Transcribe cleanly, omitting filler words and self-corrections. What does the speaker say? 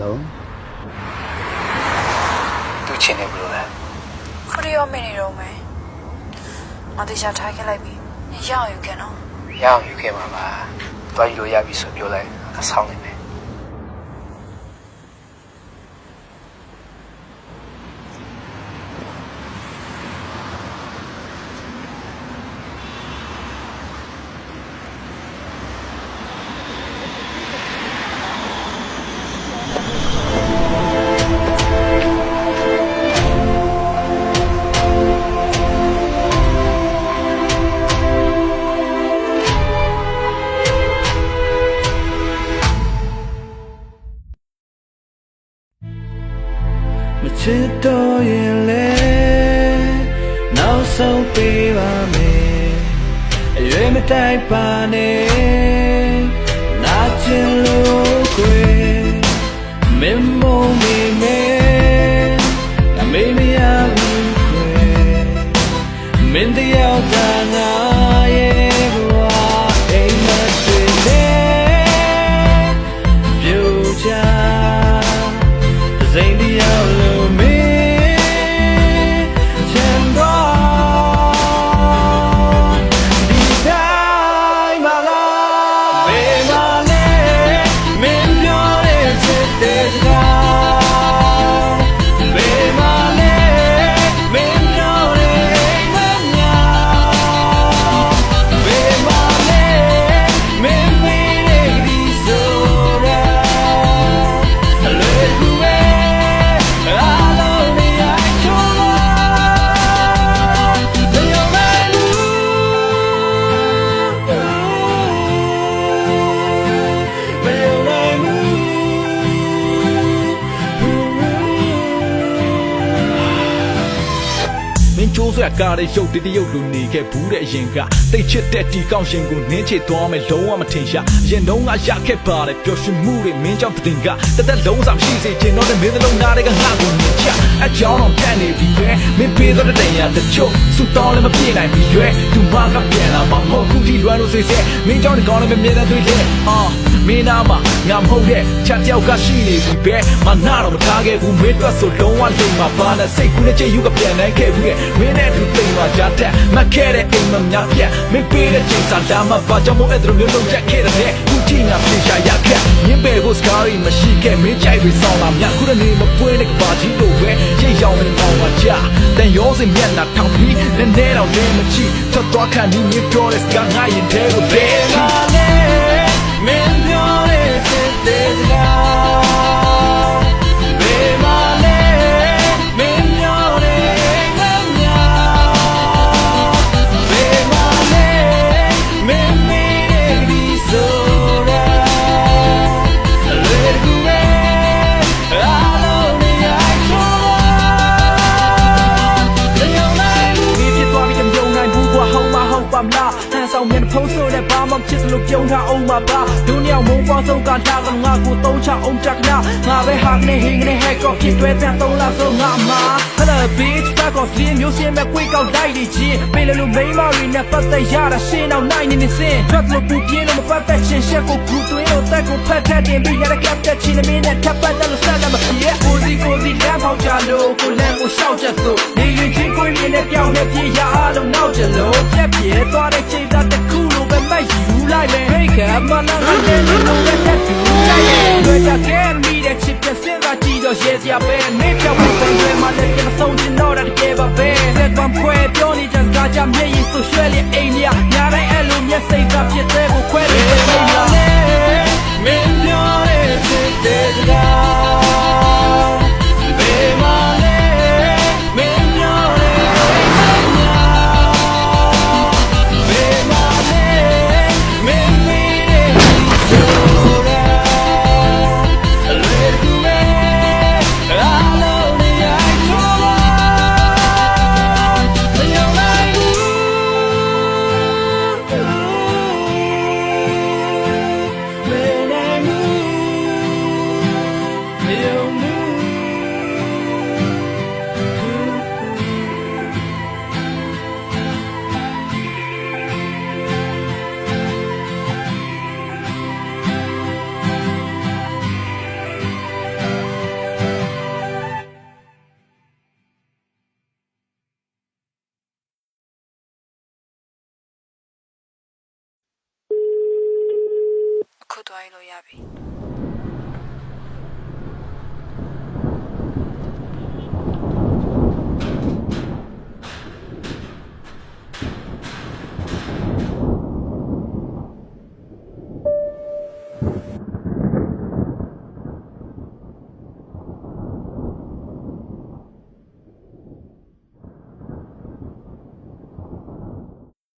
လို့သူချင်းနေဘလို့လဲခရီးရောမင်းနေတော့မယ်ငါတရားထားခဲ့လိုက်ပြီရအောင်ယူခဲ့နော်ရအောင်ယူခဲ့ပါပါတွားယူလို့ရပြီဆိုပြောလိုက်အဆောင်နေမယ်မချစ်တော့ရင်လေနောက်ဆုံးပေးပါမယ်အရွယ်မတိုက်ပါနဲ့နာချင်လို့ခွေမင်းမုံမိမယ်အမေမရဘူးခွေမင်းတယောက်သာငါရဲ့ဘဝအိမ်မတွေနဲ့ပြူချစိန်တရားလို့မင်းချမ်းသာဒီတိုင်းမလားဘယ်မှာလဲမင်းပြောတဲ့ချစ်တဲ့စကားဘယ်မှာလဲမင်းပြောတဲ့အိမ်မညာဘယ်မှာလဲမင်းမေးတဲ့ဒီဆိုတာအလွယ်ကူပဲကျိုးဆွဲကားတဲ့ရုပ်တရုပ်လူနေခဲ့ဘူးတဲ့အရင်ကတိတ်ချစ်တဲ့ဒီကောင်းရှင်ကိုနင်းချစ်သွားမယ်လုံးဝမထင်ရှားရင်တော့ငါရခဲ့ပါတယ်ပျော်ရွှင်မှုတွေမင်းကြောင့်တင်ကတက်တက်လုံးဆောင်ရှိစေချင်တော့တဲ့မင်းသလုံးသားတွေကငါ့ကိုမြင်ချအကြောင်းတော့ပြတ်နေပြီပဲမင်းပေးတော့တဲ့တရားတချို့စူတောင်းလည်းမပြေနိုင်ပြီရွယ်သူမကပြန်လာမှာမဟုတ်ဘူးဒီလွမ်းလို့စေစေမင်းကြောင့်ဒီကောင်းလည်းမမြင်တဲ့တွေ့လေမင်းနာမှာငါမဟုတ်တဲ့ချက်တယောက်ကရှိနေပြီပဲမနာတော့မထားခဲ့ဘူးမင်းတို့ဆိုလုံးဝလိမ့်မှာပါနဲ့စိတ်ကူးနဲ့ချေယူကပြန်နိုင်ခဲ့ဘူးမင်းနဲ့သူသိမ်းမှာကြတဲ့မခဲ့တဲ့အိမ်မများပြမင်းပေးတဲ့ချိန်စာဒါမှဘာကြောင့်မို့အဲ့လိုမျိုးလုံးချက်ခဲ့တဲ့ခုထိငါပြေရှာရခဲ့မင်းပဲကိုစကားရီမရှိခဲ့မင်းကြိုက်ပြီးဆောင်လာမြခုတည်းမပွင့်တဲ့ကဘာကြီးလို့ပဲရိတ်ရောင်နေအောင်ပါကြတန်ရောစင်မျက်နှာထောင်ပြီးနဲ့နေတော့နေမချီထွက်သွားခံဒီမျိုးပြောတဲ့စကားငါရင်တဲ့ကိုဘယ်လာလဲမင်းပြောတဲ့စစ်တဲ့စကားဘယ်မှာလဲမင်းပြောတဲ့ငါညာဘယ်မှာလဲမင်းမေးတဲ့ဒီဆိုတာအလွယ်ကူပဲအားလုံးနေရာချောလျောင်းလိုက်ဘူးဒီဖြစ်သွားပြီးပြုံနိုင်ဘူးကွာဟုတ်မဟုတ်ပါမလားဆောင်မြန်ဖုံးဆိုတဲ့ဘာမှဖြစ်လို့ပြုံးထားအောင်ပါပါဒုညောင်မုံပေါင်းဆုံးကတာကငါကိုသုံးချအောင်ကြကနာငါပဲဟာနေဟင်းနေဟဲကောဖြစ်တွဲတဲ့သုံးလားဆုံးငါမှာ Hello bitch back off လင်းမျိုးစင်းမဲ့ကွေးကောက်လိုက်နေချင်းပေးလို့မိန်းမတွေနဲ့ပတ်သက်ရတာရှင်းအောင်နိုင်နေစင်ထွက်လို့ပူပြင်းလို့မပတ်သက်ချင်းရှက်ကိုကူသွင်းလို့တက်ကိုဖက်ထက်တင်ပြီးရတဲ့ကပ်တဲ့ချင်းမင်းနဲ့ထပ်ပတ်တယ်လို့ဆက်လည်းမပြေကိုစီလမ်းပေါက်ကြလို့ကိုလမ်းကိုရှောက်ချက်စို့နေရင်ချင်းကိုရင်းနဲ့ပြောင်းနဲ့ပြေးရအောင်နောက်ကြလို့ပြက်ပြေသွားတဲ့ချိန်သားတစ်ခုလိုပဲမိုက်ယူလိုက်မယ် Break up မနာနဲ့လို့တက်တူလိုက်ရဲ့တွေ့ကြခဲ့မိတဲ့ချစ်ပြစင်ကကြည့်တော့ရဲစရာပဲနေပြောက်ပြီးဆိုင်တွေမှာလည်းပြန်ဆုံးချင်တော့တဲ့ကဲပါပဲဆက်ကွန်ခွဲပြောနေကြကားကြမျက်ရည်ဆိုရွှဲလေအိမ်ညာညာတိုင်းအဲ့လိုမျက်စိကဖြစ်တဲ့ကိုခွဲနေတယ်မင်းမင်းပြောတဲ့ချစ်တဲ့စကားဘယ်မှာလဲမင်းပြောတဲ့ညာဘယ်မှာလဲမင်းမေးတဲ့ဆိုတာအလွယ်ကူပဲအားလုံးနေရာချောလျောင်းလိုက်ဘူးမင်းနိုင်ဘူး သွားရင်လို့ရပြီ